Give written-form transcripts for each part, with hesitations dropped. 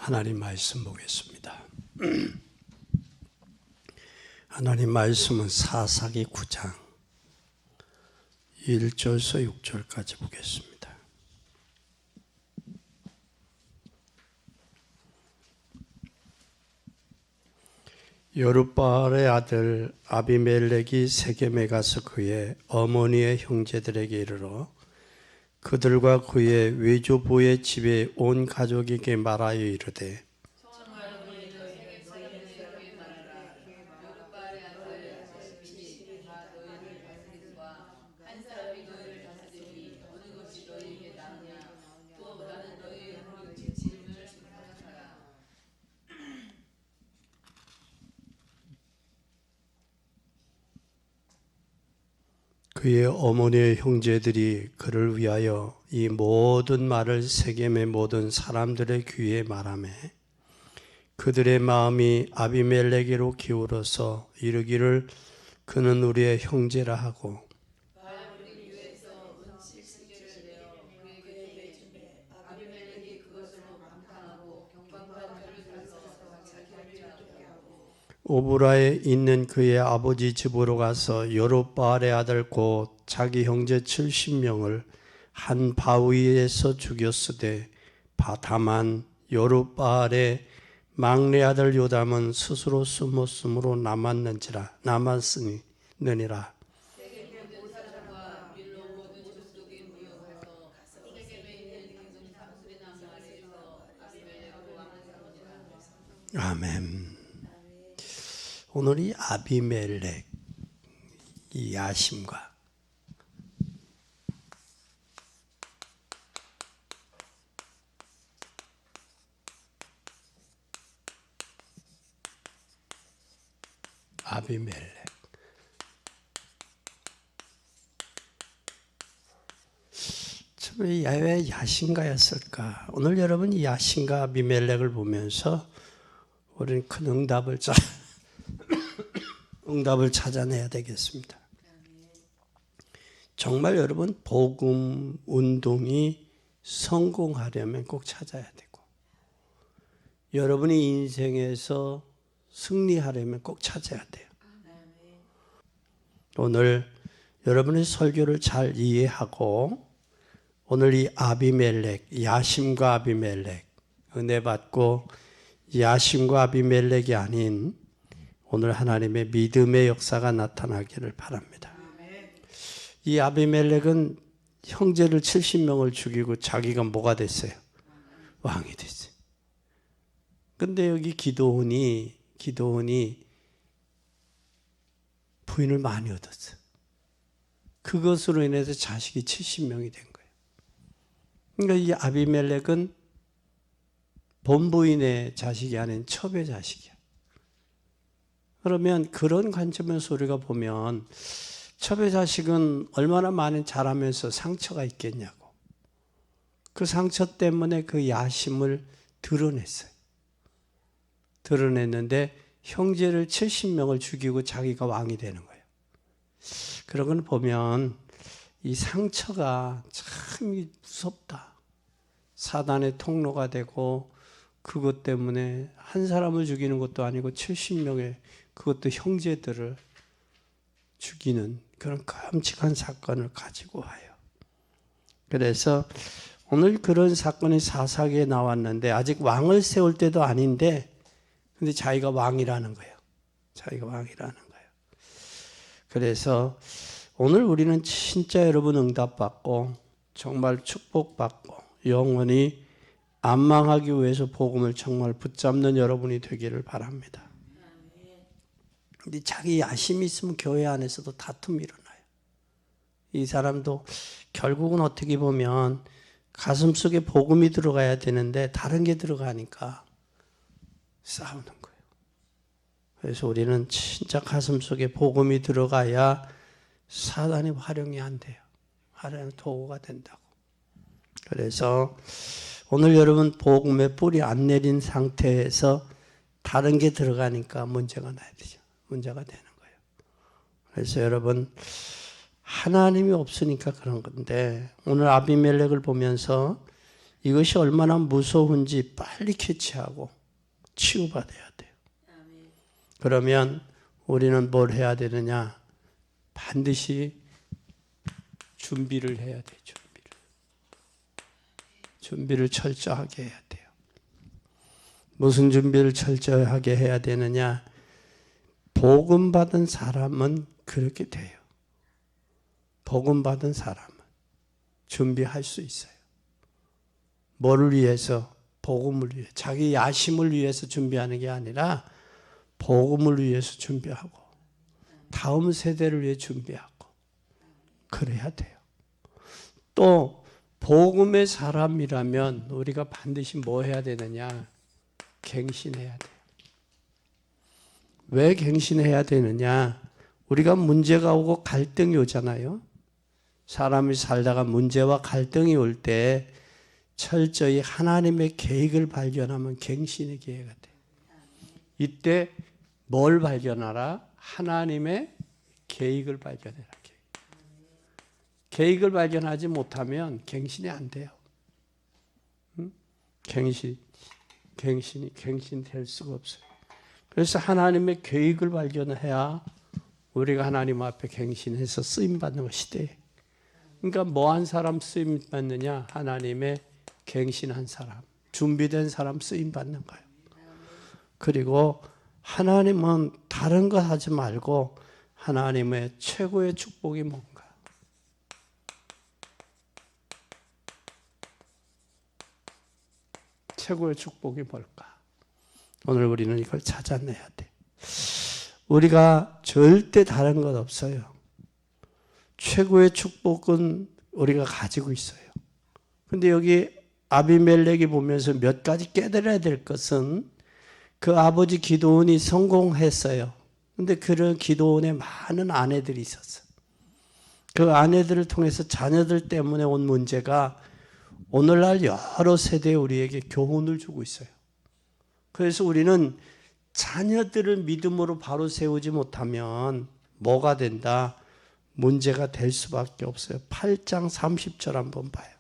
하나님 말씀 보겠습니다. 하나님 말씀은 사사기 9장 1절에서 6절까지 보겠습니다. 여룻바알의 아들 아비멜렉이 세겜에 가서 그의 어머니의 형제들에게 이르러 그들과 그의 외조부의 집에 온 가족에게 말하여 이르되 그의 어머니의 형제들이 그를 위하여 이 모든 말을 세겜의 모든 사람들의 귀에 말하매 그들의 마음이 아비멜렉에게로 기울어서 이르기를 그는 우리의 형제라 하고 오브라에 있는 그의 아버지 집으로 가서 여룻바알의 아들 곧 자기 형제 70명을 한 바위에서 죽였으되 다만 여룻바알의 막내 아들 요담은 스스로 숨었으므로 남았느니라. 아멘. 오늘 이 아비멜렉, 이 야심과 아비멜렉. 왜 야신가였을까? 오늘 여러분 이 야신가 아비멜렉을 보면서 우리는 큰 응답을 찾아내야 되겠습니다. 정말 여러분 복음 운동이 성공하려면 꼭 찾아야 되고 여러분이 인생에서 승리하려면 꼭 찾아야 돼요. 오늘 여러분의 설교를 잘 이해하고 오늘 이 아비멜렉, 야심과 아비멜렉 은혜 받고 야심과 아비멜렉이 아닌 오늘 하나님의 믿음의 역사가 나타나기를 바랍니다. 이 아비멜렉은 형제를 70명을 죽이고 자기가 뭐가 됐어요? 왕이 됐어요. 근데 여기 기드온이 부인을 많이 얻었어요. 그것으로 인해서 자식이 70명이 된 거예요. 그러니까 이 아비멜렉은 본부인의 자식이 아닌 첩의 자식이야. 그러면 그런 관점에서 우리가 보면 첩의 자식은 얼마나 많이 자라면서 상처가 있겠냐고. 그 상처 때문에 그 야심을 드러냈어요. 드러냈는데 형제를 70명을 죽이고 자기가 왕이 되는 거예요. 그런 걸 보면 이 상처가 참 무섭다. 사단의 통로가 되고 그것 때문에 한 사람을 죽이는 것도 아니고 70명의 그것도 형제들을 죽이는 그런 끔찍한 사건을 가지고 와요. 그래서 오늘 그런 사건이 사사기에 나왔는데 아직 왕을 세울 때도 아닌데 근데 자기가 왕이라는 거예요. 자기가 왕이라는 거예요. 그래서 오늘 우리는 진짜 여러분 응답받고 정말 축복받고 영원히 안 망하기 위해서 복음을 정말 붙잡는 여러분이 되기를 바랍니다. 근데 자기 야심이 있으면 교회 안에서도 다툼이 일어나요. 이 사람도 결국은 어떻게 보면 가슴속에 복음이 들어가야 되는데 다른 게 들어가니까 싸우는 거예요. 그래서 우리는 진짜 가슴속에 복음이 들어가야 사단이 활용이 안 돼요. 활용 도구가 된다고. 그래서 오늘 여러분 복음의 뿌리 안 내린 상태에서 다른 게 들어가니까 문제가 나야 되죠. 문제가 되는 거예요. 그래서 여러분 하나님이 없으니까 그런 건데 오늘 아비멜렉을 보면서 이것이 얼마나 무서운지 빨리 캐치하고 치유받아야 돼요. 그러면 우리는 뭘 해야 되느냐? 반드시 준비를 해야 돼요. 준비를 철저하게 해야 돼요. 무슨 준비를 철저하게 해야 되느냐? 복음 받은 사람은 그렇게 돼요. 복음 받은 사람은 준비할 수 있어요. 뭐를 위해서? 복음을 위해. 자기 야심을 위해서 준비하는 게 아니라 복음을 위해서 준비하고 다음 세대를 위해 준비하고 그래야 돼요. 또 복음의 사람이라면 우리가 반드시 뭐 해야 되느냐? 갱신해야 돼요. 왜 갱신해야 되느냐? 우리가 문제가 오고 갈등이 오잖아요. 사람이 살다가 문제와 갈등이 올 때 철저히 하나님의 계획을 발견하면 갱신의 기회가 돼요. 이때 뭘 발견하라? 하나님의 계획을 발견해라. 계획을 발견하지 못하면 갱신이 안 돼요. 갱신될 수가 없어요. 그래서 하나님의 계획을 발견해야 우리가 하나님 앞에 갱신해서 쓰임받는 것이 돼. 그러니까 뭐한 사람 쓰임받느냐? 하나님의 갱신한 사람, 준비된 사람 쓰임받는 거예요. 그리고 하나님은 다른 거 하지 말고 하나님의 최고의 축복이 뭔가? 최고의 축복이 뭘까? 오늘 우리는 이걸 찾아내야 돼. 우리가 절대 다른 것 없어요. 최고의 축복은 우리가 가지고 있어요. 근데 여기 아비멜렉이 보면서 몇 가지 깨달아야 될 것은 그 아버지 기드온이 성공했어요. 근데 그런 기드온에 많은 아내들이 있었어요. 그 아내들을 통해서 자녀들 때문에 온 문제가 오늘날 여러 세대에 우리에게 교훈을 주고 있어요. 그래서 우리는 자녀들을 믿음으로 바로 세우지 못하면 뭐가 된다? 문제가 될 수밖에 없어요. 8장 30절 한번 봐요.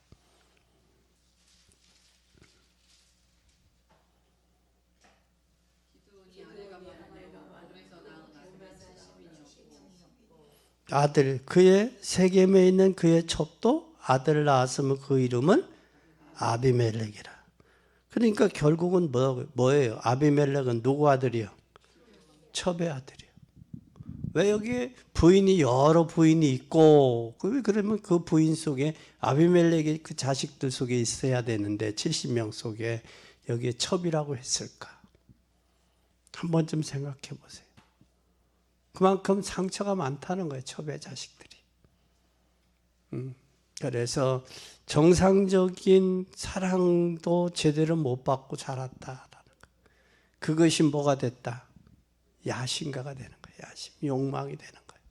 아들, 그의 세겜에 있는 그의 첩도 아들을 낳았으면 그 이름은 아비멜렉이라. 그러니까 결국은 뭐예요? 아비멜렉은 누구 아들이요? 첩의 아들이요. 왜 여기 부인이 여러 부인이 있고 그러면 그 부인 속에 아비멜렉의 그 자식들 속에 있어야 되는데 70명 속에 여기에 첩이라고 했을까? 한 번쯤 생각해 보세요. 그만큼 상처가 많다는 거예요. 첩의 자식들이. 그래서 정상적인 사랑도 제대로 못 받고 자랐다라는 거. 그것이 뭐가 됐다? 야심가가 되는 거예요. 야심, 욕망이 되는 거예요.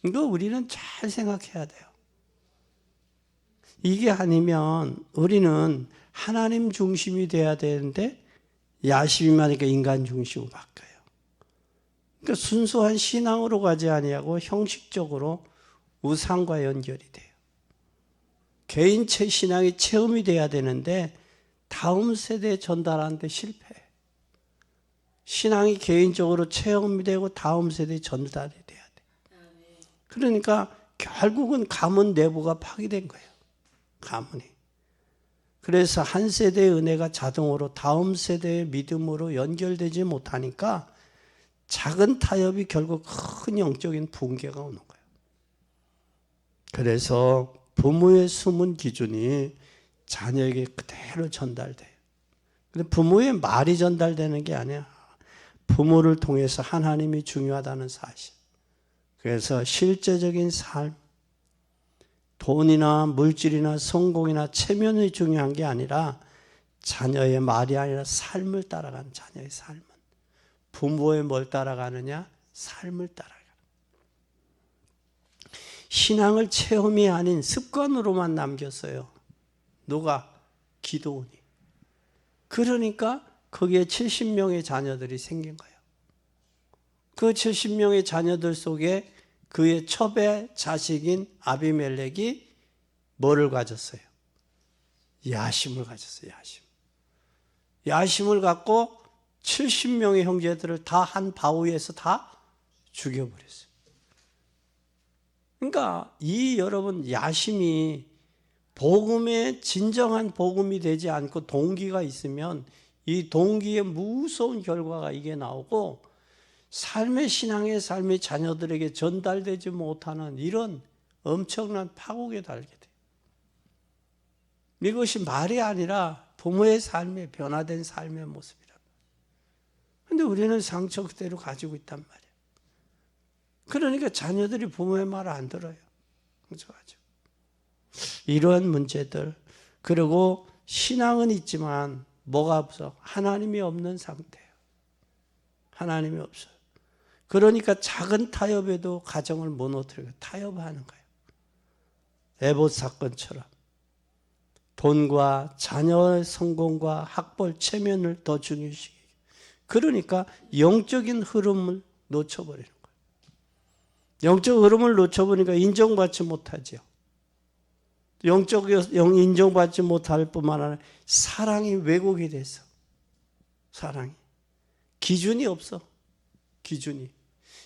이거 우리는 잘 생각해야 돼요. 이게 아니면 우리는 하나님 중심이 돼야 되는데 야심이 많으니까 인간 중심으로 바뀌어요. 그러니까 순수한 신앙으로 가지 아니하고 형식적으로 우상과 연결이 돼요. 개인체 신앙이 체험이 돼야 되는데 다음 세대에 전달하는데 실패해요. 신앙이 개인적으로 체험이 되고 다음 세대에 전달이 돼야 돼. 그러니까 결국은 가문 내부가 파괴된 거예요. 가문이. 그래서 한 세대의 은혜가 자동으로 다음 세대의 믿음으로 연결되지 못하니까 작은 타협이 결국 큰 영적인 붕괴가 오는 거예요. 그래서 부모의 숨은 기준이 자녀에게 그대로 전달돼요. 근데 부모의 말이 전달되는 게 아니야. 부모를 통해서 하나님이 중요하다는 사실. 그래서 실제적인 삶, 돈이나 물질이나 성공이나 체면이 중요한 게 아니라 자녀의 말이 아니라 삶을 따라가는 자녀의 삶은 부모의 뭘 따라가느냐? 삶을 따라가는. 신앙을 체험이 아닌 습관으로만 남겼어요. 누가? 기드온이. 그러니까 거기에 70명의 자녀들이 생긴 거예요. 그 70명의 자녀들 속에 그의 첩의 자식인 아비멜렉이 뭐를 가졌어요? 야심을 가졌어요. 야심을 갖고 70명의 형제들을 다 한 바위에서 다 죽여버렸어요. 그러니까 이 여러분 야심이 복음의 진정한 복음이 되지 않고 동기가 있으면 이 동기의 무서운 결과가 이게 나오고 삶의 신앙의 삶이 자녀들에게 전달되지 못하는 이런 엄청난 파국에 달게 돼요. 이것이 말이 아니라 부모의 삶에 변화된 삶의 모습이란 말이에요. 그런데 우리는 상처 그대로 가지고 있단 말이에요. 그러니까 자녀들이 부모의 말을 안 들어요. 상처가지고. 이러한 문제들, 그리고 신앙은 있지만 뭐가 없어? 하나님이 없는 상태예요. 하나님이 없어요. 그러니까 작은 타협에도 가정을 무너뜨리고 타협하는 거예요. 에봇 사건처럼 돈과 자녀의 성공과 학벌, 체면을 더 중요시해요. 그러니까 영적인 흐름을 놓쳐버리는 거예요. 영적 흐름을 놓쳐버리니까 인정받지 못하죠. 인정받지 못할 뿐만 아니라 사랑이 왜곡이 돼서 사랑이 기준이 없어. 기준이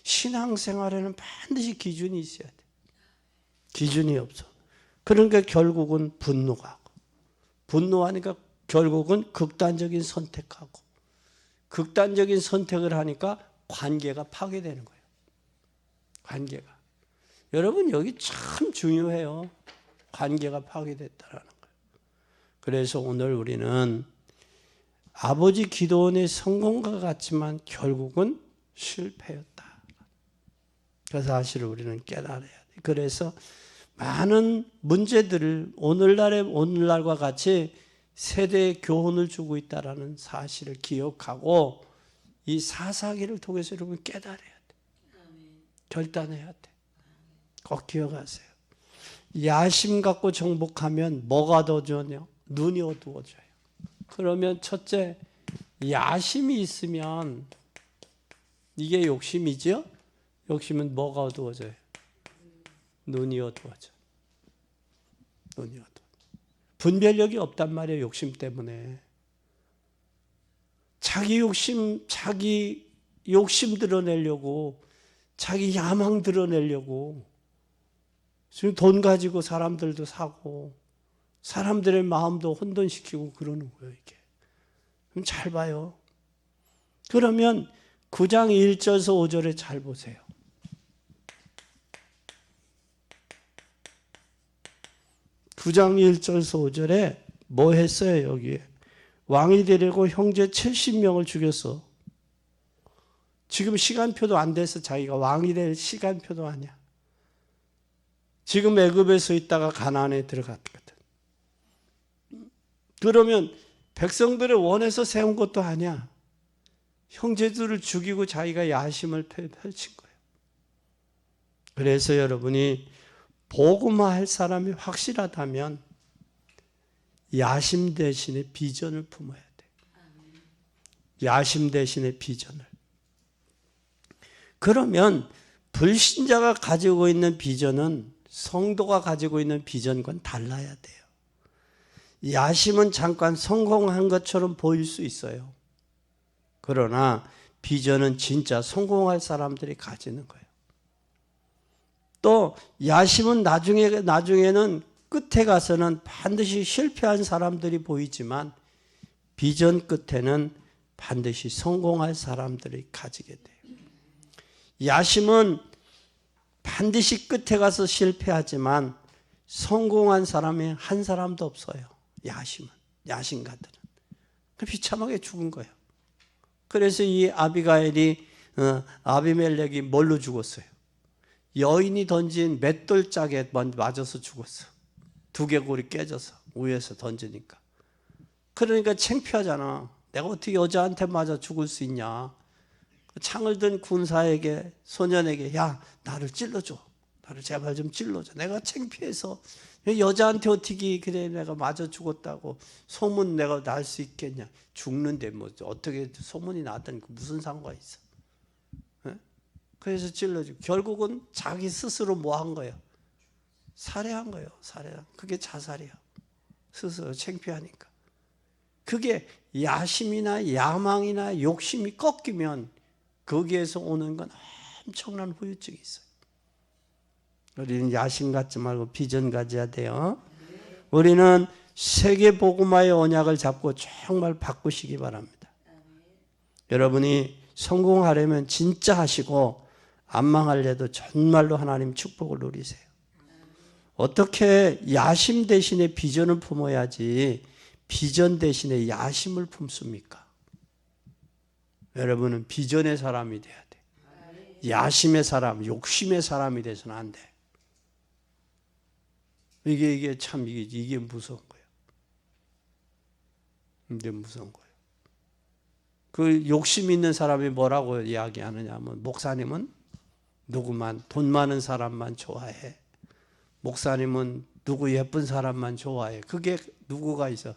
신앙생활에는 반드시 기준이 있어야 돼. 기준이 없어. 그러니까 결국은 분노하니까 결국은 극단적인 선택하고 극단적인 선택을 하니까 관계가 파괴되는 거예요. 관계가. 여러분 여기 참 중요해요. 관계가 파괴됐다라는 거예요. 그래서 오늘 우리는 아버지 기도원의 성공과 같지만 결국은 실패였다. 그 사실을 우리는 깨달아야 돼. 그래서 많은 문제들을 오늘날과 같이 세대에 교훈을 주고 있다는 사실을 기억하고 이 사사기를 통해서 여러분 깨달아야 돼. 결단해야 돼. 꼭 기억하세요. 야심 갖고 정복하면 뭐가 어두워져요? 눈이 어두워져요. 그러면 첫째, 야심이 있으면 이게 욕심이죠? 욕심은 뭐가 어두워져요? 눈이 어두워져. 눈이 어두워. 분별력이 없단 말이에요. 욕심 때문에. 자기 욕심 드러내려고, 자기 야망 드러내려고 지금 돈 가지고 사람들도 사고 사람들의 마음도 혼돈시키고 그러는 거예요. 이게. 그럼 잘 봐요. 그러면 9장 1절에서 5절에 잘 보세요. 9장 1절에서 5절에 뭐 했어요? 여기에 왕이 되려고 형제 70명을 죽였어. 지금 시간표도 안 돼서 자기가 왕이 될 시간표도 아니야. 지금 애굽에서 있다가 가나안에 들어갔거든. 그러면 백성들을 원해서 세운 것도 아니야. 형제들을 죽이고 자기가 야심을 펼친 거예요. 그래서 여러분이 복음화할 사람이 확실하다면 야심 대신에 비전을 품어야 돼. 야심 대신에 비전을. 그러면 불신자가 가지고 있는 비전은 성도가 가지고 있는 비전과는 달라야 돼요. 야심은 잠깐 성공한 것처럼 보일 수 있어요. 그러나 비전은 진짜 성공할 사람들이 가지는 거예요. 또 야심은 나중에는 끝에 가서는 반드시 실패한 사람들이 보이지만 비전 끝에는 반드시 성공할 사람들이 가지게 돼요. 야심은 반드시 끝에 가서 실패하지만 성공한 사람이 한 사람도 없어요. 야심가들은. 비참하게 죽은 거예요. 그래서 이 아비멜렉이 뭘로 죽었어요? 여인이 던진 맷돌짝에 맞아서 죽었어. 두개골이 깨져서 위에서 던지니까. 그러니까 창피하잖아. 내가 어떻게 여자한테 맞아 죽을 수 있냐. 창을 든 군사에게, 소년에게, 야, 나를 찔러줘. 나를 제발 좀 찔러줘. 내가 창피해서 여자한테 어떻게 그래 내가 맞아 죽었다고 소문 내가 날 수 있겠냐. 죽는데 뭐 어떻게 소문이 나든 무슨 상관이 있어. 네? 그래서 찔러주고 결국은 자기 스스로 뭐 한 거예요? 살해한 거예요. 그게 자살이야. 스스로 창피하니까. 그게 야심이나 야망이나 욕심이 꺾이면 거기에서 오는 건 엄청난 후유증이 있어요. 우리는 야심 갖지 말고 비전 가져야 돼요. 우리는 세계 복음화의 언약을 잡고 정말 바꾸시기 바랍니다. 여러분이 성공하려면 진짜 하시고 안 망하려도 정말로 하나님 축복을 누리세요. 어떻게 야심 대신에 비전을 품어야지 비전 대신에 야심을 품습니까? 여러분은 비전의 사람이 돼야 돼. 야심의 사람, 욕심의 사람이 돼서는 안 돼. 이게 참 이게 무서운 거예요. 이게 무서운 거예요. 그 욕심 있는 사람이 뭐라고 이야기하느냐면 목사님은 누구만 돈 많은 사람만 좋아해. 목사님은 누구 예쁜 사람만 좋아해. 그게 누구가 있어?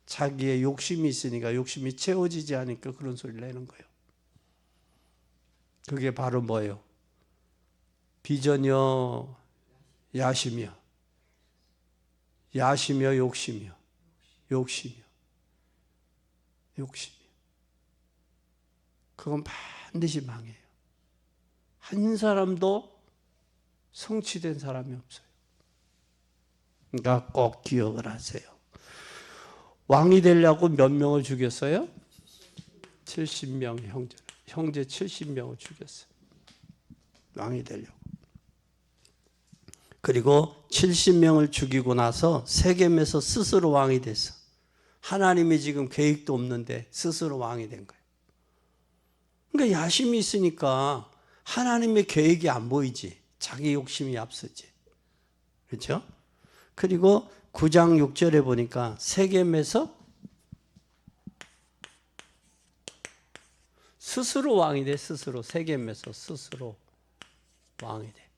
자기의 욕심이 있으니까 욕심이 채워지지 않으니까 그런 소리를 내는 거예요. 그게 바로 뭐예요? 비전이요, 야심이요. 야심이요, 욕심이요. 욕심이요. 욕심이요. 그건 반드시 망해요. 한 사람도 성취된 사람이 없어요. 그러니까 꼭 기억을 하세요. 왕이 되려고 몇 명을 죽였어요? 70명 형제 70명을 죽였어요. 왕이 되려고. 그리고 70명을 죽이고 나서 세겜에서 스스로 왕이 됐어. 하나님이 지금 계획도 없는데 스스로 왕이 된 거예요. 그러니까 야심이 있으니까 하나님의 계획이 안 보이지. 자기 욕심이 앞서지. 그렇죠? 그리고 9장 6절에 보니까 세겜에서 스스로 왕이 돼. 스스로. 세겜에서 스스로 왕이 돼.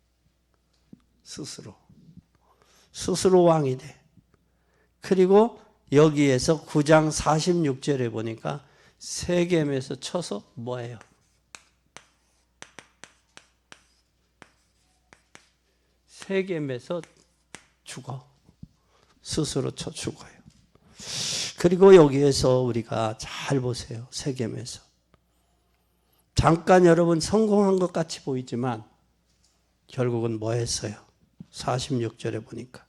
스스로 왕이 돼. 그리고 여기에서 9장 46절에 보니까 세겜에서 쳐서 뭐예요? 세겜에서 죽어. 스스로 쳐 죽어요. 그리고 여기에서 우리가 잘 보세요. 세겜에서. 잠깐 여러분 성공한 것 같이 보이지만 결국은 뭐 했어요? 46절에 보니까.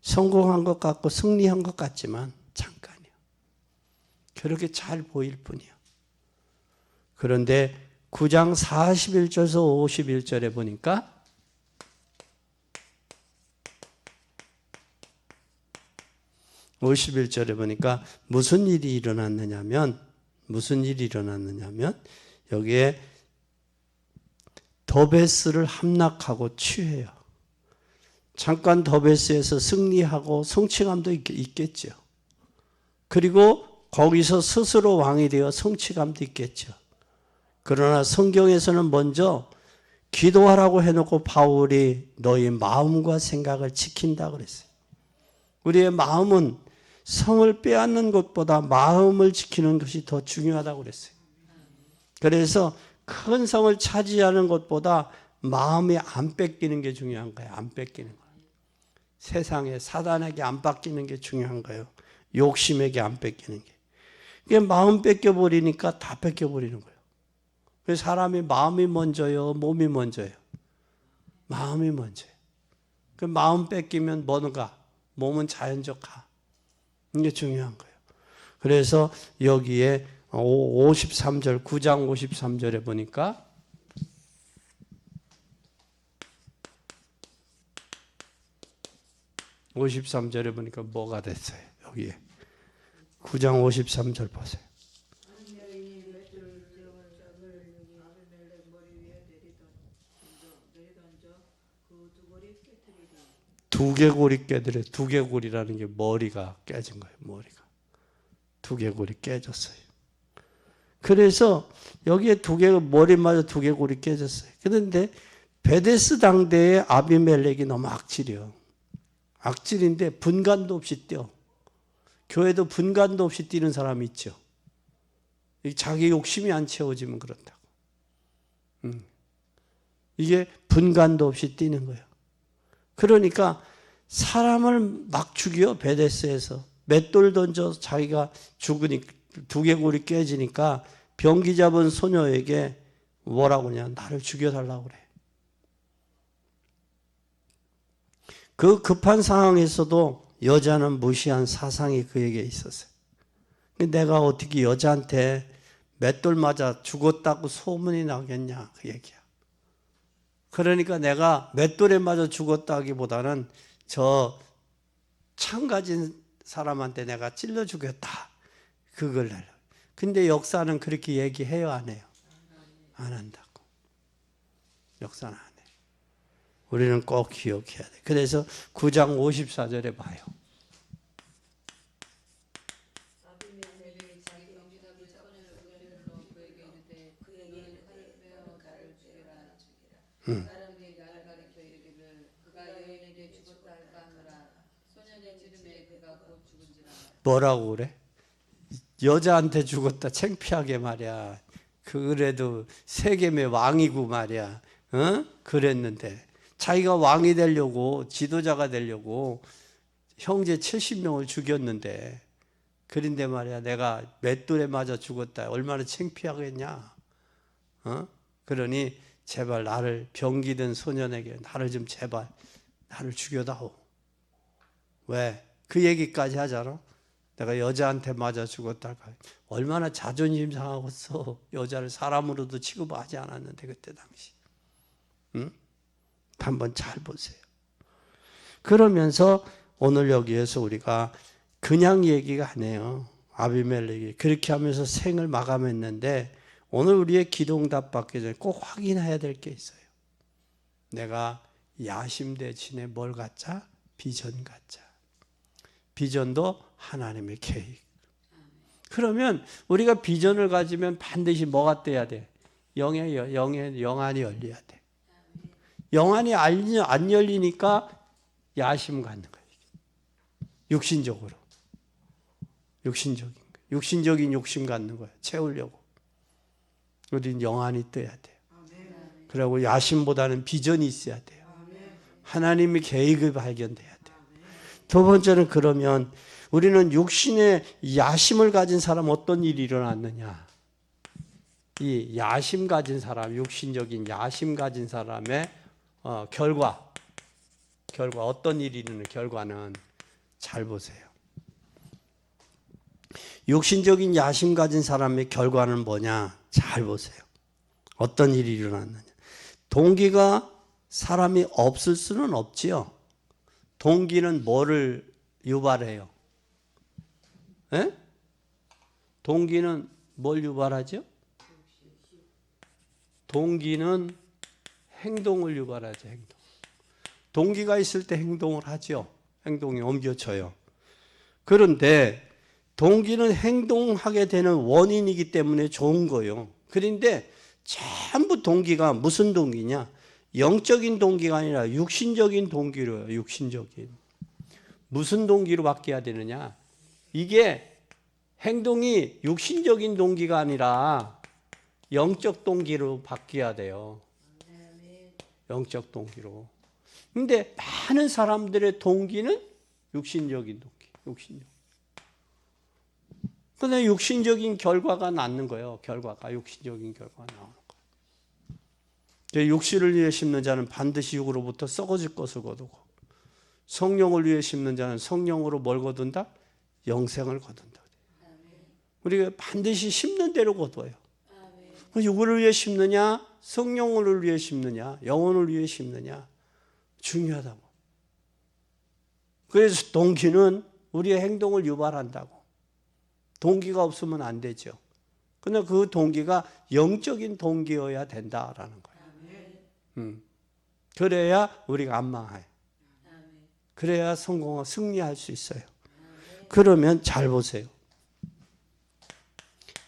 성공한 것 같고 승리한 것 같지만 잠깐이요. 그렇게 잘 보일 뿐이요. 그런데 9장 41절에서 51절에 보니까 무슨 일이 일어났느냐면 여기에 더베스를 함락하고 취해요. 잠깐 더베스에서 승리하고 성취감도 있겠죠. 그리고 거기서 스스로 왕이 되어 성취감도 있겠죠. 그러나 성경에서는 먼저 기도하라고 해놓고 바울이 너희 마음과 생각을 지킨다 그랬어요. 우리의 마음은 성을 빼앗는 것보다 마음을 지키는 것이 더 중요하다고 그랬어요. 그래서 큰 성을 차지하는 것보다 마음이 안 뺏기는 게 중요한 거예요. 안 뺏기는 거예요. 세상에 사단에게 안 뺏기는 게 중요한 거예요. 욕심에게 안 뺏기는 게. 이게 마음 뺏겨버리니까 다 뺏겨버리는 거예요. 그래서 사람이 마음이 먼저요, 몸이 먼저요. 마음이 먼저예요. 그 마음 뺏기면 뭔가 몸은 자연적 가. 이게 중요한 거예요. 그래서 여기에 53절, 9장 53절에 보니까 뭐가 됐어요? 여기에 9장 53절 보세요. 두개골이 깨더래. 두개골이라는 게 머리가 깨진 거예요. 머리가. 두개골이 깨졌어요. 그래서 여기에 머리마저 두개골이 깨졌어요. 그런데 베데스 당대의 아비멜렉이 너무 악질이요. 악질인데 분간도 없이 뛰어. 교회도 분간도 없이 뛰는 사람이 있죠. 자기 욕심이 안 채워지면 그렇다고. 이게 분간도 없이 뛰는 거예요. 그러니까 사람을 막 죽여. 베데스에서 맷돌 던져 자기가 죽으니 두개골이 깨지니까 병기 잡은 소녀에게 뭐라고 하냐, 나를 죽여달라고 그래. 그 급한 상황에서도 여자는 무시한 사상이 그에게 있었어요. 내가 어떻게 여자한테 맷돌 맞아 죽었다고 소문이 나겠냐, 그 얘기야. 그러니까 내가 맷돌에 맞아 죽었다기보다는 저 창 가진 사람한테 내가 찔러 죽였다, 그걸 해요. 근데 역사는 그렇게 얘기해요, 안 해요? 안 한다고. 역사는 안 해요. 우리는 꼭 기억해야 돼. 그래서 9장 54절에 봐요. 뭐라고 그래? 여자한테 죽었다 창피하게 말이야. 그래도 세겜의 왕이고 말이야. 그랬는데 자기가 왕이 되려고, 지도자가 되려고 형제 70명을 죽였는데, 그런데 말이야, 내가 맷돌에 맞아 죽었다, 얼마나 창피하겠냐. 그러니 제발 나를, 병기든 소년에게 나를 좀 제발 나를 죽여다오. 왜? 그 얘기까지 하잖아. 내가 여자한테 맞아 죽었다. 얼마나 자존심 상하겠어. 여자를 사람으로도 취급하지 않았는데 그때 당시. 응? 한번 잘 보세요. 그러면서 오늘 여기에서 우리가 그냥 얘기가 아니에요. 아비멜렉이 그렇게 하면서 생을 마감했는데, 오늘 우리의 기도응답 받기 전에 꼭 확인해야 될 게 있어요. 내가 야심 대신에 뭘 갖자? 비전 갖자. 비전도 하나님의 계획. 그러면 우리가 비전을 가지면 반드시 뭐가 돼야 돼? 영안이 열려야 돼. 영안이 안 열리니까 야심 갖는 거예요. 육신적으로. 육신적인 욕심 갖는 거예요. 채우려고. 우리는 영안이 떠야 돼요. 그리고 야심보다는 비전이 있어야 돼요. 하나님의 계획이 발견돼야 돼요. 두 번째는, 그러면 우리는 육신의 야심을 가진 사람 어떤 일이 일어났느냐. 이 야심 가진 사람, 육신적인 야심 가진 사람의 결과 어떤 일이 일어나는 결과는 잘 보세요. 육신적인 야심 가진 사람의 결과는 뭐냐? 잘 보세요. 어떤 일이 일어났느냐. 동기가 사람이 없을 수는 없지요. 동기는 뭐를 유발해요? 에? 동기는 뭘 유발하죠? 동기는 행동을 유발하죠. 행동. 동기가 있을 때 행동을 하죠. 행동이 옮겨져요. 그런데 동기는 행동하게 되는 원인이기 때문에 좋은 거예요. 그런데 전부 동기가 무슨 동기냐? 영적인 동기가 아니라 육신적인 동기로요. 육신적인. 무슨 동기로 바뀌어야 되느냐? 이게 행동이 육신적인 동기가 아니라 영적 동기로 바뀌어야 돼요. 영적 동기로. 근데 많은 사람들의 동기는 육신적인 동기. 근데 육신적인 결과가 낳는 거예요. 육신적인 결과가 나오는 거예요. 육신을 위해 심는 자는 반드시 육으로부터 썩어질 것을 거두고, 성령을 위해 심는 자는 성령으로 뭘 거둔다? 영생을 거둔다. 우리가 반드시 심는 대로 거둬요. 육을 위해 심느냐, 성령을 위해 심느냐, 영혼을 위해 심느냐, 중요하다고. 그래서 동기는 우리의 행동을 유발한다고. 동기가 없으면 안 되죠. 그런데 그 동기가 영적인 동기여야 된다라는 거예요. 그래야 우리가 안 망해요. 그래야 승리할 수 있어요. 그러면 잘 보세요.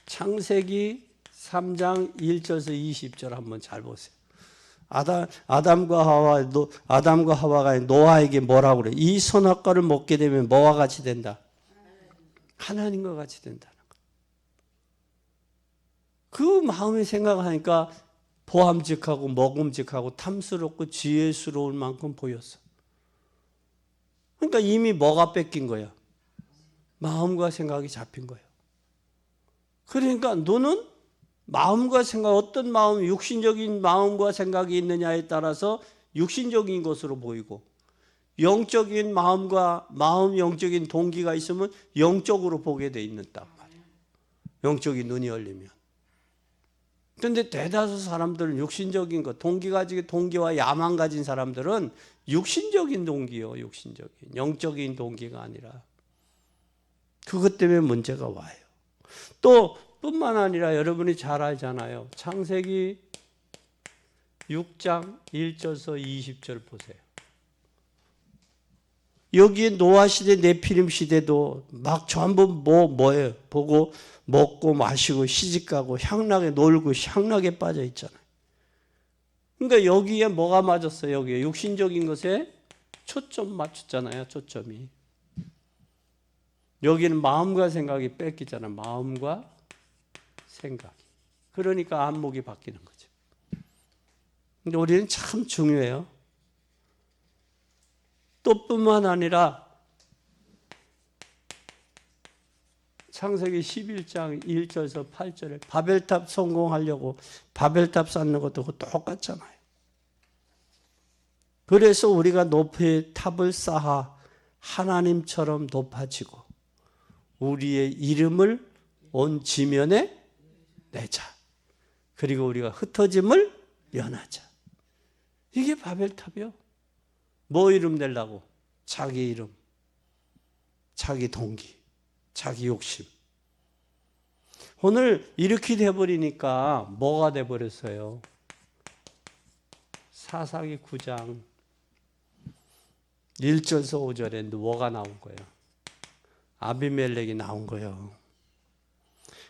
창세기 3장 1절에서 20절 한번 잘 보세요. 아담과 하와가 노아에게 뭐라고 그래? 이 선악과를 먹게 되면 뭐와 같이 된다? 하나님과 같이 된다는 거. 그 마음에 생각하니까 보암직하고 먹음직하고 탐스럽고 지혜스러울 만큼 보였어. 그러니까 이미 뭐가 뺏긴 거야? 마음과 생각이 잡힌 거예요. 그러니까 너는 마음과 생각, 어떤 마음, 육신적인 마음과 생각이 있느냐에 따라서 육신적인 것으로 보이고, 영적인 마음과 영적인 동기가 있으면 영적으로 보게 돼 있는단 말이에요. 영적인 눈이 열리면. 그런데 대다수 사람들은 육신적인 것, 동기와 야망 가진 사람들은 육신적인 동기요, 육신적인. 영적인 동기가 아니라. 그것 때문에 문제가 와요. 또 뿐만 아니라 여러분이 잘 알잖아요. 창세기 6장 1절서 20절 보세요. 여기에 노아 시대, 네피림 시대도 막 전부 뭐예요? 보고 먹고 마시고 시집가고 향락에 놀고 향락에 빠져 있잖아요. 그러니까 여기에 뭐가 맞았어요? 여기에 육신적인 것에 초점 맞췄잖아요. 초점이. 여기는 마음과 생각이 뺏기잖아요. 마음과 생각이. 그러니까 안목이 바뀌는 거죠. 근데 우리는 참 중요해요. 또 뿐만 아니라 창세기 11장 1절에서 8절에 바벨탑 성공하려고 바벨탑 쌓는 것도 똑같잖아요. 그래서 우리가 높이 탑을 쌓아 하나님처럼 높아지고 우리의 이름을 온 지면에 내자. 그리고 우리가 흩어짐을 면하자. 이게 바벨탑이요. 뭐 이름 내려고? 자기 이름, 자기 동기, 자기 욕심. 오늘 이렇게 돼버리니까 뭐가 돼버렸어요? 사사기 9장 1절에서 5절에 뭐가 나온 거예요? 아비멜렉이 나온 거예요.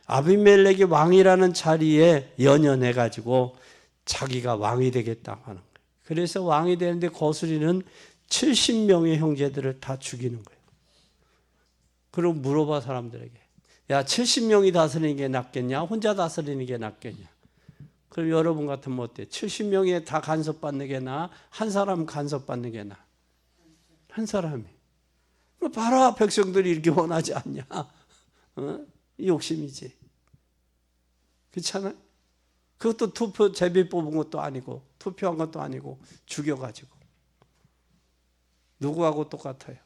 아비멜렉이 왕이라는 자리에 연연해가지고 자기가 왕이 되겠다고 하는 거예요. 그래서 왕이 되는데 거스리는 70명의 형제들을 다 죽이는 거예요. 그럼 물어봐 사람들에게. 야, 70명이 다스리는 게 낫겠냐? 혼자 다스리는 게 낫겠냐? 그럼 여러분 같으면 어때요? 70명이 다 간섭받는 게 나아? 한 사람 간섭받는 게 나아? 한 사람이. 봐라, 백성들이 이렇게 원하지 않냐? 어? 이 욕심이지. 그렇잖아요? 그것도 투표 제비 뽑은 것도 아니고 투표한 것도 아니고 죽여가지고. 누구하고 똑같아요?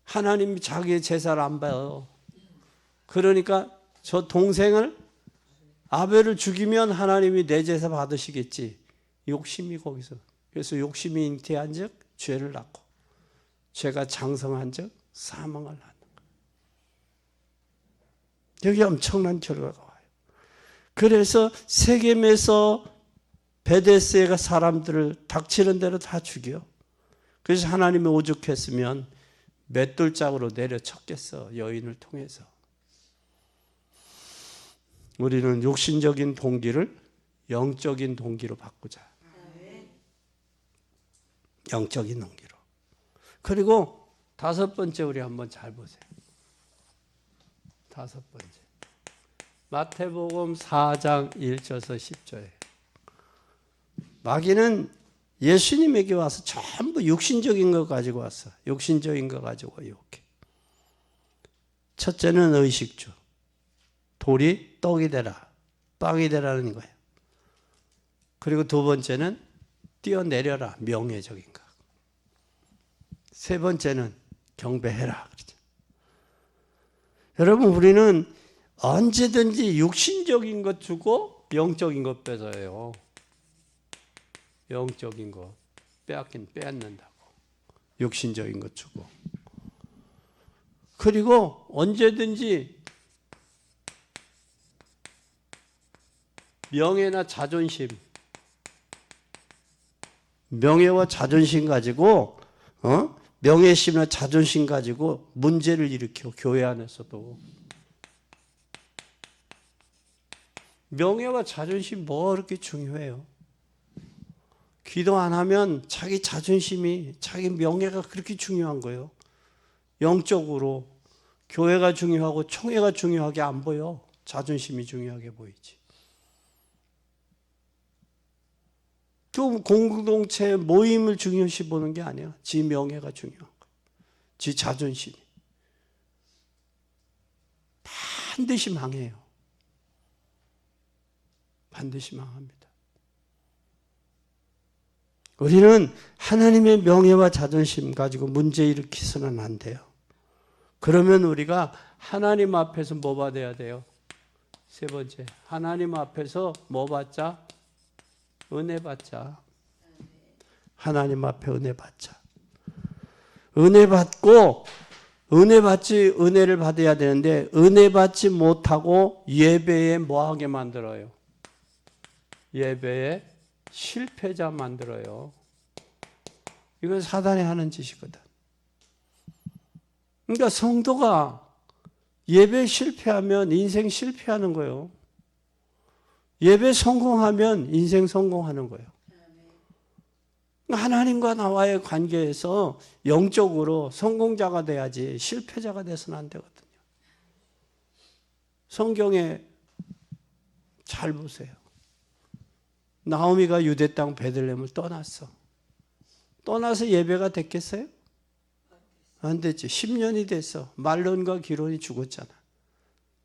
하나님이 자기의 제사를 안 봐요. 그러니까 저 동생을 아벨을 죽이면 하나님이 내 제사 받으시겠지. 욕심이 거기서. 그래서 욕심이 잉태한 즉 죄를 낳고 죄가 장성한 즉 사망을 낳는 거예요. 여기 엄청난 결과가 와요. 그래서 세겜에서 베데스가 사람들을 닥치는 대로 다 죽여. 그래서 하나님이 오죽했으면 맷돌짝으로 내려쳤겠어. 여인을 통해서. 우리는 육신적인 동기를 영적인 동기로 바꾸자. 영적인 동기로. 그리고 다섯 번째 우리 한번 잘 보세요. 다섯 번째. 마태복음 4장 1절에서 10절에 마귀는 예수님에게 와서 전부 육신적인 거 가지고 왔어. 육신적인 거 가지고 이렇게. 첫째는 의식주. 돌이 떡이 되라, 빵이 되라는 거예요. 그리고 두 번째는 뛰어내려라, 명예적인 거. 세 번째는 경배해라. 그렇죠? 여러분, 우리는 언제든지 육신적인 것 주고 영적인 것 뺏어요. 영적인 것 빼앗는다고. 육신적인 것 주고. 그리고 언제든지 명예나 자존심, 명예와 자존심 가지고, 명예심이나 자존심 가지고 문제를 일으켜, 교회 안에서도. 명예와 자존심 뭐가 그렇게 중요해요? 기도 안 하면 자기 자존심이, 자기 명예가 그렇게 중요한 거예요. 영적으로 교회가 중요하고 총회가 중요하게 안 보여. 자존심이 중요하게 보이지. 또 공동체 모임을 중요시 보는 게 아니야. 지 명예가 중요한 거야. 지 자존심이. 반드시 망해요. 반드시 망합니다. 우리는 하나님의 명예와 자존심 가지고 문제 일으키서는 안 돼요. 그러면 우리가 하나님 앞에서 뭐 받아야 돼요? 세 번째, 하나님 앞에서 뭐 받자? 은혜 받자. 하나님 앞에 은혜 받자. 은혜 받고 은혜 받지 은혜를 받아야 되는데 은혜 받지 못하고 예배에 뭐하게 만들어요? 예배에 실패자 만들어요. 이건 사단이 하는 짓이거든. 그러니까 성도가 예배 실패하면 인생 실패하는 거예요. 예배 성공하면 인생 성공하는 거예요. 하나님과 나와의 관계에서 영적으로 성공자가 돼야지 실패자가 돼서는 안 되거든요. 성경에 잘 보세요. 나오미가 유대 땅 베들레헴을 떠났어. 떠나서 예배가 됐겠어요? 안 됐지. 10년이 됐어. 말론과 기론이 죽었잖아.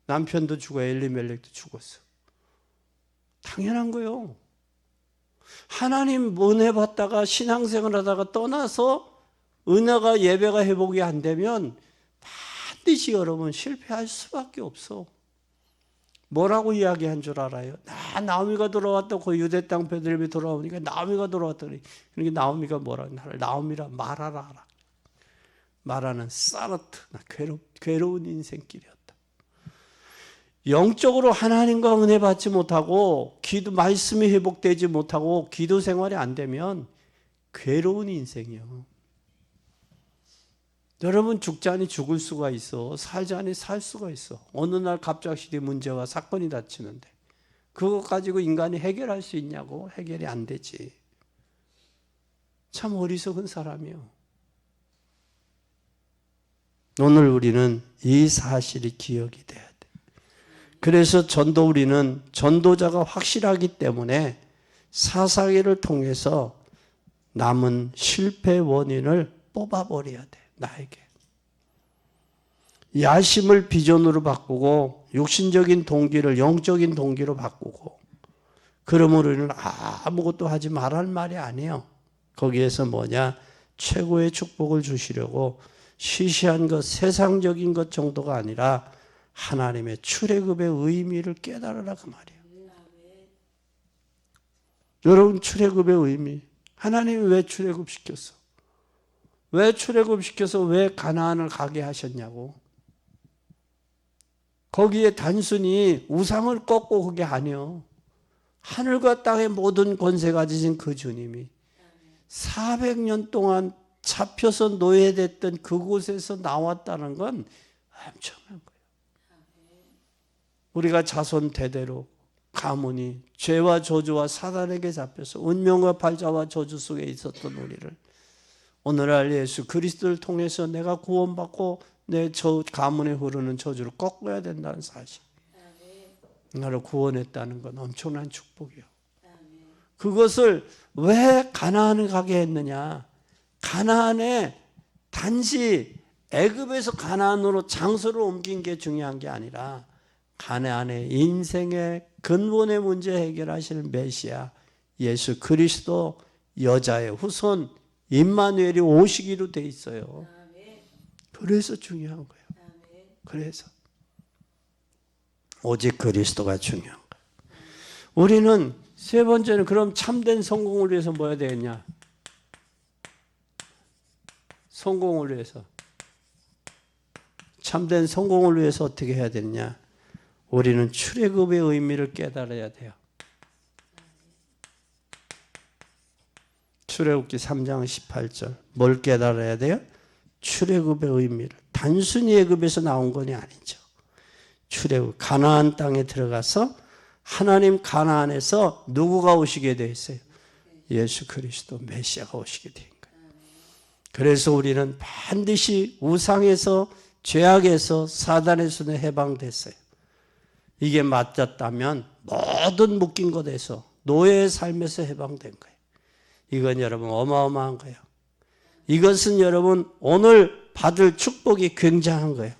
남편도 죽어 엘리멜렉도 죽었어. 당연한 거요. 하나님 은혜 받다가 신앙생활 하다가 떠나서 은혜가 예배가 회복이 안 되면 반드시 여러분 실패할 수밖에 없어. 뭐라고 이야기한 줄 알아요? 나오미가 돌아왔다. 그 유대 땅 베들레헴에 돌아오니까 나오미가 돌아왔다. 그러니까 나오미가 뭐라고 하라? 나오미라 말하라 하라. 말하는 사르트, 괴로운 인생길이었다. 영적으로 하나님과 은혜 받지 못하고 기도 말씀이 회복되지 못하고 기도 생활이 안 되면 괴로운 인생이요. 여러분 죽자니 죽을 수가 있어. 살자니 살 수가 있어. 어느 날 갑작스레 문제와 사건이 닥치는데 그것 가지고 인간이 해결할 수 있냐고? 해결이 안 되지. 참 어리석은 사람이요. 오늘 우리는 이 사실이 기억이 돼야 돼. 그래서 우리는 전도자가 확실하기 때문에 사사기를 통해서 남은 실패 원인을 뽑아버려야 돼. 나에게. 야심을 비전으로 바꾸고 육신적인 동기를 영적인 동기로 바꾸고 그러므로 우리는 아무것도 하지 말할 말이 아니에요. 거기에서 뭐냐? 최고의 축복을 주시려고 시시한 것, 세상적인 것 정도가 아니라 하나님의 출애굽의 의미를 깨달으라 그 말이에요. 여러분 출애굽의 의미, 하나님이 왜 출애굽시켰어? 왜 출애굽시켜서 왜 가나안을 가게 하셨냐고? 거기에 단순히 우상을 꺾고 그게 아니에요. 하늘과 땅의 모든 권세 가지신 그 주님이 400년 동안 잡혀서 노예됐던 그곳에서 나왔다는 건 엄청난 거예요. 우리가 자손 대대로 가문이 죄와 저주와 사단에게 잡혀서 운명과 발자와 저주 속에 있었던 우리를 오늘날 예수 그리스도를 통해서 내가 구원받고 내 가문에 흐르는 저주를 꺾어야 된다는 사실. 나를 구원했다는 건 엄청난 축복이에요. 그것을 왜 가나안을 가게 했느냐? 가나안에 단지 애굽에서 가나안으로 장소를 옮긴 게 중요한 게 아니라 가나안의 인생의 근본의 문제 해결하실 메시아 예수 그리스도 여자의 후손 임마누엘이 오시기로 돼 있어요. 그래서 중요한 거예요. 그래서 오직 그리스도가 중요한 거예요. 우리는 세 번째는 그럼 참된 성공을 위해서 뭐 해야 되겠냐? 성공을 위해서. 참된 성공을 위해서 어떻게 해야 되느냐? 우리는 출애굽의 의미를 깨달아야 돼요. 출애굽기 3장 18절. 뭘 깨달아야 돼요? 출애굽의 의미를. 단순히 애굽에서 나온 건 아니죠. 출애굽 가나안 땅에 들어가서 하나님 가나안에서 누구가 오시게 돼 있어요? 예수 그리스도 메시아가 오시게 된 거예요. 그래서 우리는 반드시 우상에서 죄악에서 사단의 손에 해방됐어요. 이게 맞았다면 모든 묶인 것에서 노예의 삶에서 해방된 거예요. 이건 여러분 어마어마한 거예요. 이것은 여러분 오늘 받을 축복이 굉장한 거예요.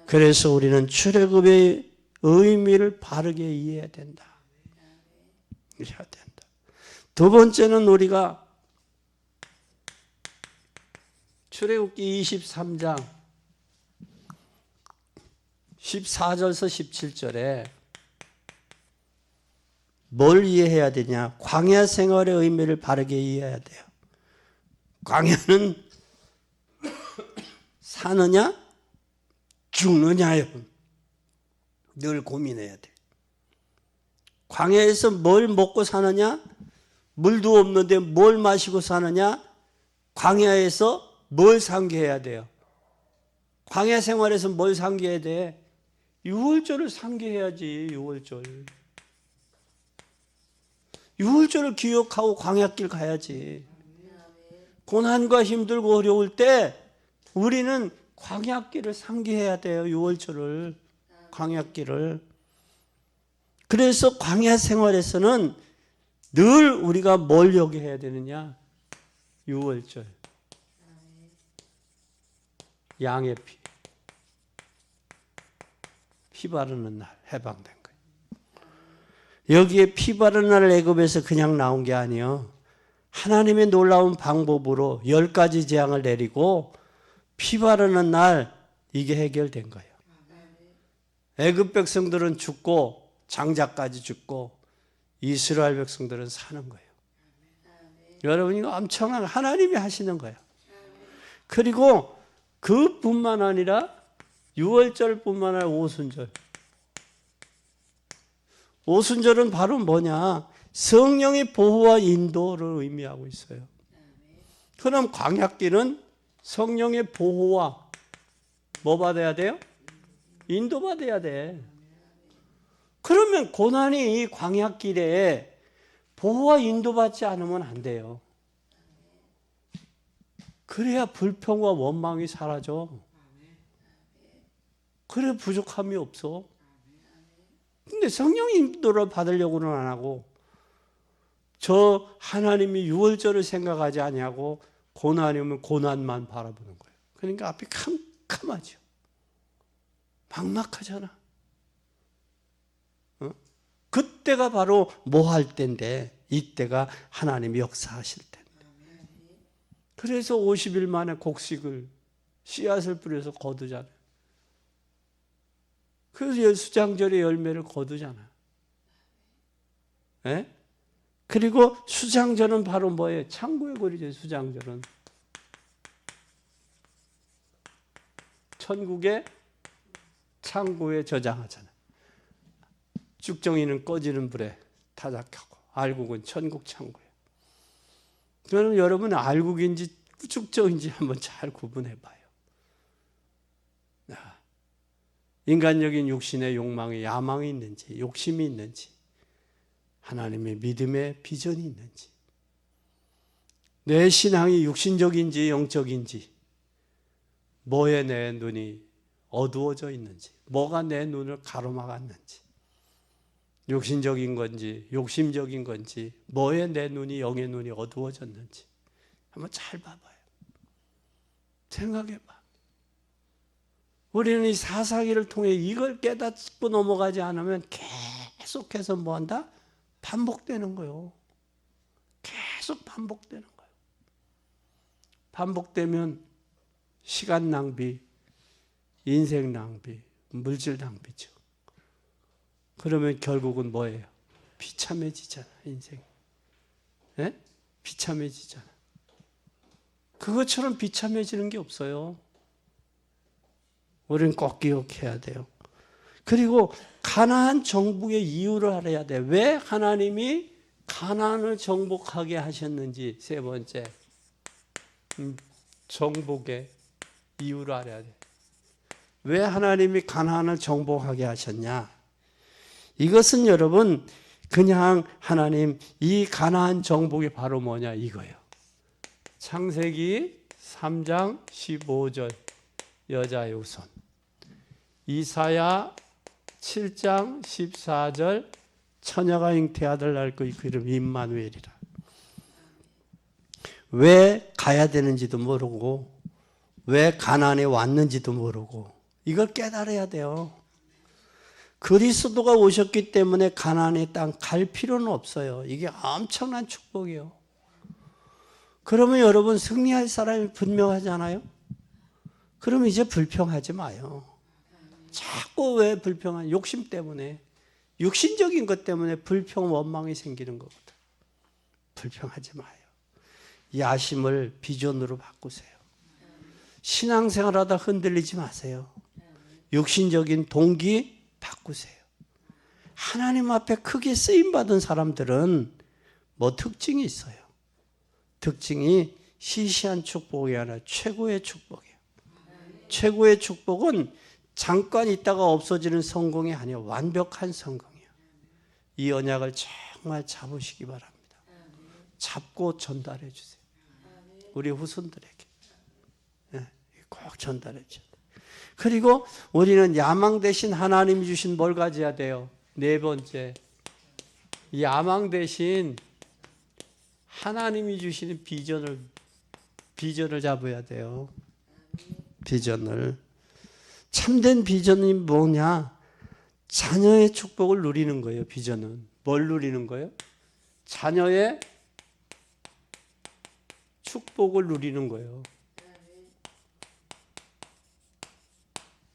그래서 우리는 출애굽의 의미를 바르게 이해해야 된다. 이해해야 된다. 두 번째는 우리가 출애굽기 23장 14절에서 17절에 뭘 이해해야 되냐? 광야 생활의 의미를 바르게 이해해야 돼요. 광야는 사느냐 죽느냐요. 늘 고민해야 돼. 광야에서 뭘 먹고 사느냐? 물도 없는데 뭘 마시고 사느냐? 광야에서 뭘 상기해야 돼요? 광야 생활에서 뭘 상기해야 돼? 유월절을 상기해야지. 유월절을 기억하고 광야길 가야지. 고난과 힘들고 어려울 때 우리는 광야길을 상기해야 돼요. 유월절을, 광야길을. 그래서 광야 생활에서는 늘 우리가 뭘 여겨야 되느냐? 유월절. 양의 피 바르는 날 해방된 거예요. 여기에 피 바르는 날 애굽에서 그냥 나온 게 아니에요. 하나님의 놀라운 방법으로 10가지 재앙을 내리고 피 바르는 날 이게 해결된 거예요. 애굽 백성들은 죽고 장자까지 죽고 이스라엘 백성들은 사는 거예요. 여러분 이거 엄청난 하나님이 하시는 거예요. 그리고 그뿐만 아니라 유월절뿐만 아니라 오순절. 오순절은 바로 뭐냐? 성령의 보호와 인도를 의미하고 있어요. 그럼 광야길은 성령의 보호와 뭐 받아야 돼요? 인도 받아야 돼. 그러면 고난이 이 광야길에 보호와 인도받지 않으면 안 돼요. 그래야 불평과 원망이 사라져. 그래 부족함이 없어. 근데 성령 인도를 받으려고는 안 하고 저 하나님이 유월절을 생각하지 아니하고 고난이 오면 고난만 바라보는 거예요. 그러니까 앞이 캄캄하죠. 막막하잖아. 그때가 바로 뭐 할 때인데 이때가 하나님이 역사하실 때인데. 그래서 50일 만에 곡식을 씨앗을 뿌려서 거두잖아요. 그래서 수장절의 열매를 거두잖아요. 네? 그리고 수장절은 바로 뭐예요? 창고의 고리죠. 수장절은 천국의 창고에 저장하잖아요. 쭉정이는 꺼지는 불에 타작하고 알국은 천국 창고예요. 그러면 여러분 알국인지 쭉정인지 한번 잘 구분해 봐요. 인간적인 육신의 욕망에 야망이 있는지 욕심이 있는지 하나님의 믿음의 비전이 있는지 내 신앙이 육신적인지 영적인지 뭐에 내 눈이 어두워져 있는지 뭐가 내 눈을 가로막았는지 육신적인 건지 욕심적인 건지 뭐에 내 눈이 영의 눈이 어두워졌는지 한번 잘 봐봐요. 생각해봐. 우리는 이 사사기를 통해 이걸 깨닫고 넘어가지 않으면 계속해서 뭐한다? 반복되는 거예요. 계속 반복되는 거예요. 반복되면 시간 낭비, 인생 낭비, 물질 낭비죠. 그러면 결국은 뭐예요? 비참해지잖아, 인생이. 네? 비참해지잖아. 그것처럼 비참해지는 게 없어요. 우리는 꼭 기억해야 돼요. 그리고 가나안 정복의 이유를 알아야 돼. 왜 하나님이 가나안을 정복하게 하셨는지 세 번째 정복의 이유를 알아야 돼. 왜 하나님이 가나안을 정복하게 하셨냐? 이것은 여러분 그냥 하나님 이 가나안 정복이 바로 뭐냐 이거예요. 창세기 3장 15절 여자의 후손, 이사야 7장 14절 처녀가 잉태아들 낳을 그 이름 임마누엘이라. 왜 가야 되는지도 모르고 왜 가나안에 왔는지도 모르고 이걸 깨달아야 돼요. 그리스도가 오셨기 때문에 가나안의 땅 갈 필요는 없어요. 이게 엄청난 축복이에요. 그러면 여러분 승리할 사람이 분명하잖아요. 그럼 이제 불평하지 마요. 자꾸 왜 불평하냐? 욕심 때문에, 육신적인 것 때문에 불평, 원망이 생기는 거거든. 불평하지 마요. 야심을 비전으로 바꾸세요. 신앙생활하다 흔들리지 마세요. 육신적인 동기 바꾸세요. 하나님 앞에 크게 쓰임받은 사람들은 뭐 특징이 있어요. 특징이 시시한 축복이 아니라 최고의 축복이에요. 최고의 축복은 잠깐 있다가 없어지는 성공이 아니에요. 완벽한 성공이에요. 이 언약을 정말 잡으시기 바랍니다. 잡고 전달해 주세요. 우리 후손들에게. 꼭 전달해 주세요. 그리고 우리는 야망 대신 하나님이 주신 뭘 가져야 돼요? 네 번째, 야망 대신 하나님이 주시는 비전을 잡아야 돼요. 비전을. 참된 비전이 뭐냐? 자녀의 축복을 누리는 거예요. 비전은. 뭘 누리는 거예요? 자녀의 축복을 누리는 거예요.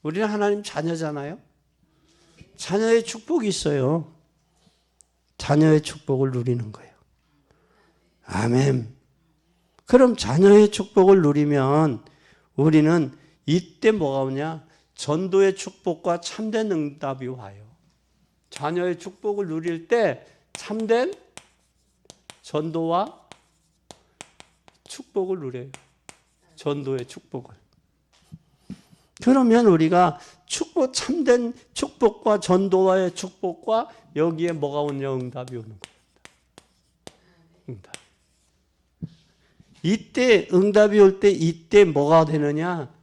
우리는 하나님 자녀잖아요. 자녀의 축복이 있어요. 자녀의 축복을 누리는 거예요. 아멘. 그럼 자녀의 축복을 누리면 우리는 이때 뭐가 오냐? 전도의 축복과 참된 응답이 와요. 자녀의 축복을 누릴 때 참된 전도와 축복을 누려요. 전도의 축복을. 그러면 우리가 축복, 참된 축복과 전도와의 축복과 여기에 뭐가 오냐? 응답이 오는 겁니다. 응답. 이때 응답이 올 때 이때 뭐가 되느냐?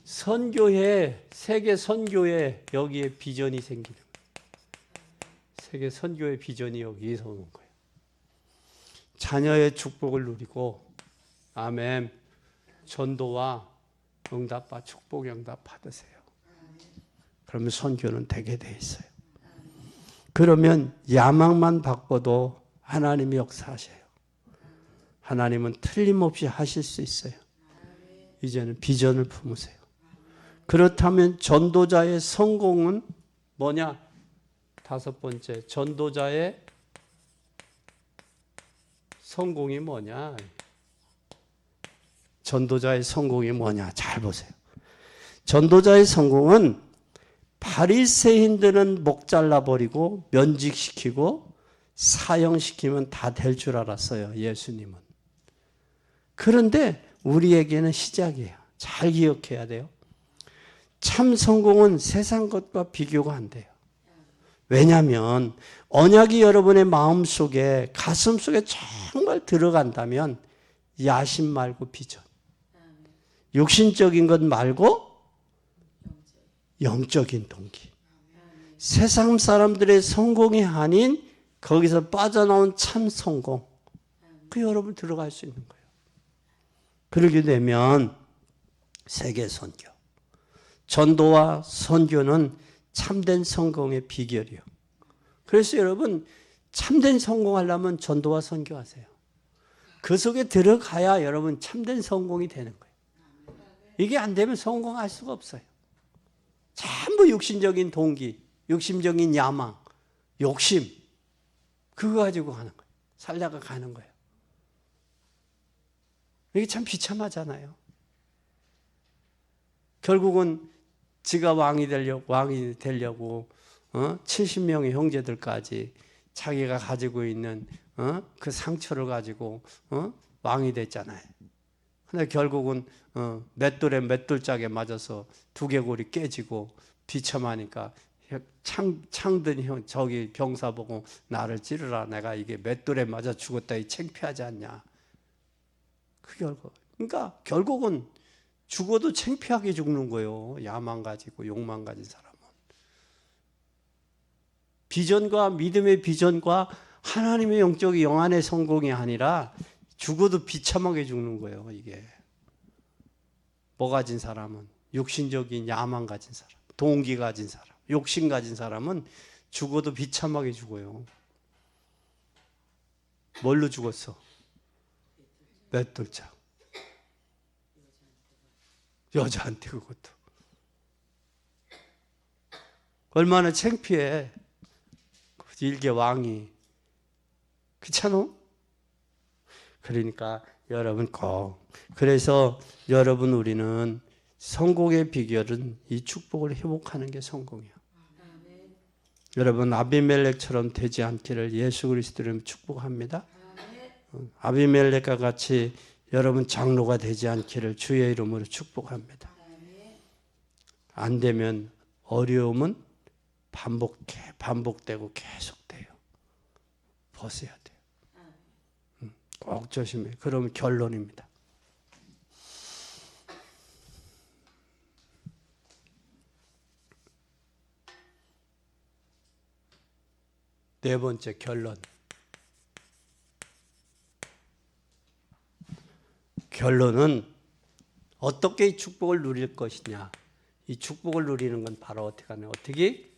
선교회, 세계 선교회 여기에 비전이 생기는 거예요. 세계 선교회 비전이 여기에서 오는 거예요. 자녀의 축복을 누리고 아멘. 전도와 응답과 축복 응답 받으세요. 그러면 선교는 되게 돼 있어요. 그러면 야망만 바꿔도 하나님이 역사하셔요. 하나님은 틀림없이 하실 수 있어요. 이제는 비전을 품으세요. 그렇다면 전도자의 성공은 뭐냐? 다섯 번째, 전도자의 성공이 뭐냐? 전도자의 성공이 뭐냐? 잘 보세요. 전도자의 성공은 바리새인들은 목 잘라버리고 면직시키고 사형시키면 다 될 줄 알았어요. 예수님은. 그런데 우리에게는 시작이에요. 잘 기억해야 돼요. 참 성공은 세상 것과 비교가 안 돼요. 왜냐하면 언약이 여러분의 마음속에 가슴속에 정말 들어간다면 야심 말고 비전. 육신적인 것 말고 영적인 동기. 세상 사람들의 성공이 아닌 거기서 빠져나온 참 성공. 그 여러분 들어갈 수 있는 거예요. 그러게 되면 세계 선교. 전도와 선교는 참된 성공의 비결이요. 그래서 여러분 참된 성공하려면 전도와 선교하세요. 그 속에 들어가야 여러분 참된 성공이 되는 거예요. 이게 안 되면 성공할 수가 없어요. 전부 육신적인 동기, 육신적인 야망, 욕심 그거 가지고 가는 거예요. 살다가 가는 거예요. 이게 참 비참하잖아요. 결국은 지가 왕이 되려고 70명의 형제들까지 자기가 가지고 있는 그 상처를 가지고 왕이 됐잖아요. 근데 결국은 맷돌에 맷돌짝에 맞아서 두개골이 깨지고 비참하니까 창든 형 저기 병사 보고 나를 찌르라. 내가 이게 맷돌에 맞아 죽었다. 이 창피하지 않냐. 그 결국. 그러니까 결국은 죽어도 창피하게 죽는 거예요. 야망 가지고 욕망 가진 사람은. 비전과 믿음의 비전과 하나님의 영적 영안의 성공이 아니라 죽어도 비참하게 죽는 거예요, 이게. 뭐 가진 사람은, 육신적인 야망 가진 사람, 동기 가진 사람, 욕심 가진 사람은 죽어도 비참하게 죽어요. 뭘로 죽었어? 맷돌짝. 여자한테 그것도. 얼마나 창피해. 일개 왕이. 그렇잖아? 그러니까 여러분 꼭. 그래서 여러분 우리는 성공의 비결은 이 축복을 회복하는 게 성공이야. 여러분 아비멜렉처럼 되지 않기를 예수 그리스도로 축복합니다. 아비멜렉과 같이 여러분 장로가 되지 않기를 주의 이름으로 축복합니다. 안 되면 어려움은 반복되고 계속돼요. 벗어야 돼요. 꼭 조심해. 그러면 결론입니다. 네 번째 결론. 결론은 어떻게 이 축복을 누릴 것이냐. 이 축복을 누리는 건 바로 어떻게 하냐. 어떻게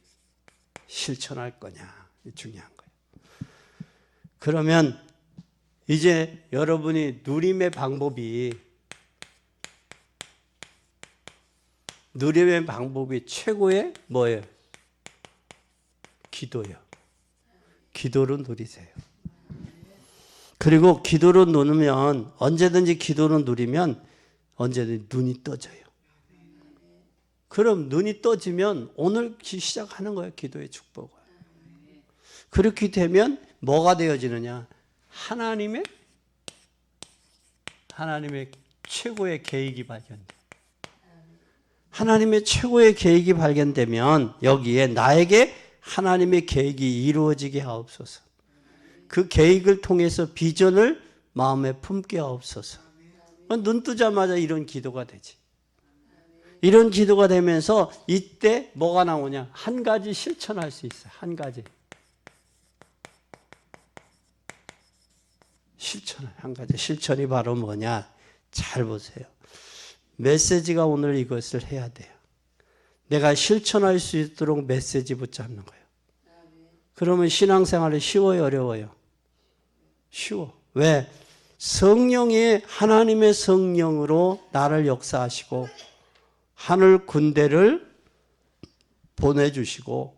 실천할 거냐. 이 중요한 거예요. 그러면 이제 여러분이 누림의 방법이 최고의 뭐예요? 기도예요. 기도로 누리세요. 그리고 기도로 누르면 언제든지 기도로 누리면 언제든지 눈이 떠져요. 그럼 눈이 떠지면 오늘 시작하는 거예요. 기도의 축복을. 그렇게 되면 뭐가 되어지느냐? 하나님의 최고의 계획이 발견돼. 하나님의 최고의 계획이 발견되면 여기에 나에게 하나님의 계획이 이루어지게 하옵소서. 그 계획을 통해서 비전을 마음에 품게 하옵소서. 눈 뜨자마자 이런 기도가 되지. 이런 기도가 되면서 이때 뭐가 나오냐? 한 가지 실천할 수 있어요. 한 가지. 한 가지 실천이 바로 뭐냐? 잘 보세요. 메시지가 오늘 이것을 해야 돼요. 내가 실천할 수 있도록 메시지 붙잡는 거예요. 그러면 신앙생활이 쉬워요, 어려워요? 쉬워. 왜? 성령이 하나님의 성령으로 나를 역사하시고 하늘 군대를 보내주시고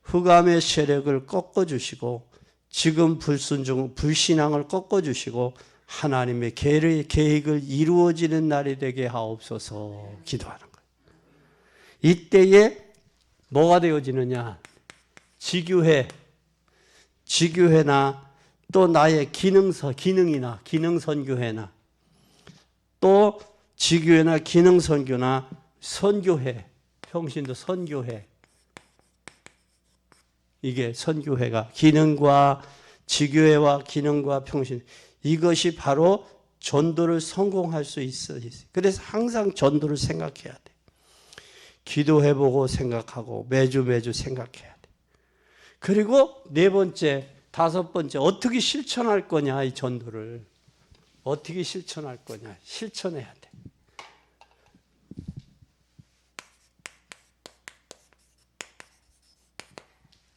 흑암의 세력을 꺾어주시고 지금 불신앙을 꺾어주시고 하나님의 계획을 이루어지는 날이 되게 하옵소서 기도하는 거예요. 이때에 뭐가 되어지느냐? 지교회나 또 나의 기능선교회나 또 지교회나 기능선교나 선교회, 평신도 선교회. 이게 선교회가 기능과 지교회와 기능과 평신 이것이 바로 전도를 성공할 수 있어요. 그래서 항상 전도를 생각해야 돼. 기도해보고 생각하고 매주 생각해야 돼. 그리고 네 번째, 다섯 번째 어떻게 실천할 거냐 이 전도를. 어떻게 실천할 거냐. 실천해야 돼.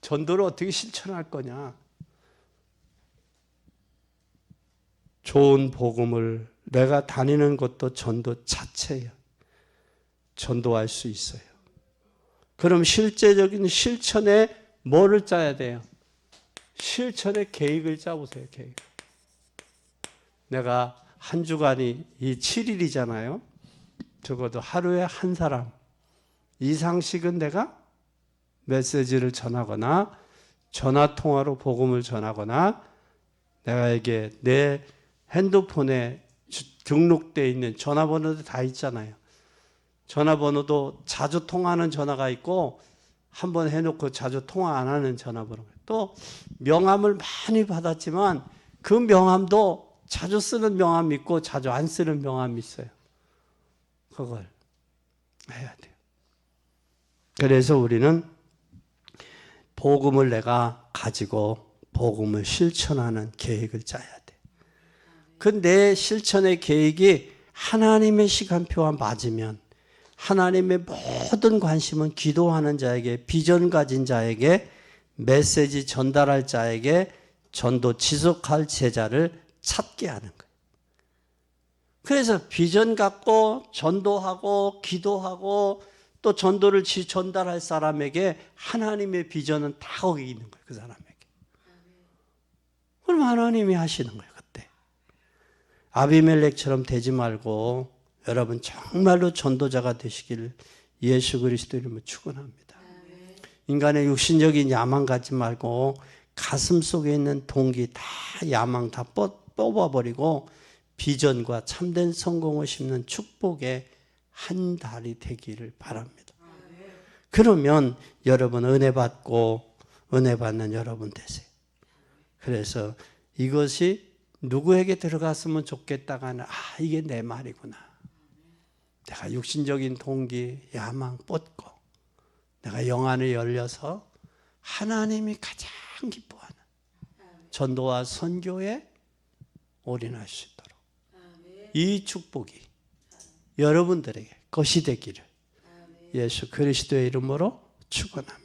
전도를 어떻게 실천할 거냐. 좋은 복음을 내가 다니는 것도 전도 자체예요. 전도할 수 있어요. 그럼 실제적인 실천에 뭐를 짜야 돼요? 실천의 계획을 짜보세요. 계획. 내가 한 주간이 이 7일이잖아요. 적어도 하루에 한 사람 이상씩은 내가 메시지를 전하거나 전화통화로 복음을 전하거나 내가에게 내 핸드폰에 등록되어 있는 전화번호도 다 있잖아요. 전화번호도 자주 통화하는 전화가 있고 한번 해놓고 자주 통화 안 하는 전화번호. 또 명함을 많이 받았지만 그 명함도 자주 쓰는 명함이 있고 자주 안 쓰는 명함이 있어요. 그걸 해야 돼요. 그래서 우리는 복음을 내가 가지고 복음을 실천하는 계획을 짜야 돼. 그 내 실천의 계획이 하나님의 시간표와 맞으면 하나님의 모든 관심은 기도하는 자에게, 비전 가진 자에게, 메시지 전달할 자에게 전도 지속할 제자를 찾게 하는 거예요. 그래서 비전 갖고 전도하고 기도하고 또 전도를 전달할 사람에게 하나님의 비전은 다 거기 있는 거예요. 그 사람에게. 그럼 하나님이 하시는 거예요. 그때. 아비멜렉처럼 되지 말고 여러분 정말로 전도자가 되시길 예수 그리스도 이름으로 축원합니다. 인간의 육신적인 야망 갖지 말고 가슴 속에 있는 동기 다 야망 다 뽑아버리고 비전과 참된 성공을 심는 축복의 한 달이 되기를 바랍니다. 그러면 여러분 은혜 받고 은혜 받는 여러분 되세요. 그래서 이것이 누구에게 들어갔으면 좋겠다가는 이게 내 말이구나. 내가 육신적인 동기, 야망 뻗고 내가 영안을 열려서 하나님이 가장 기뻐하는 전도와 선교에 올인할 수 있도록 이 축복이 여러분들에게 것이 되기를 예수 그리스도의 이름으로 축원합니다.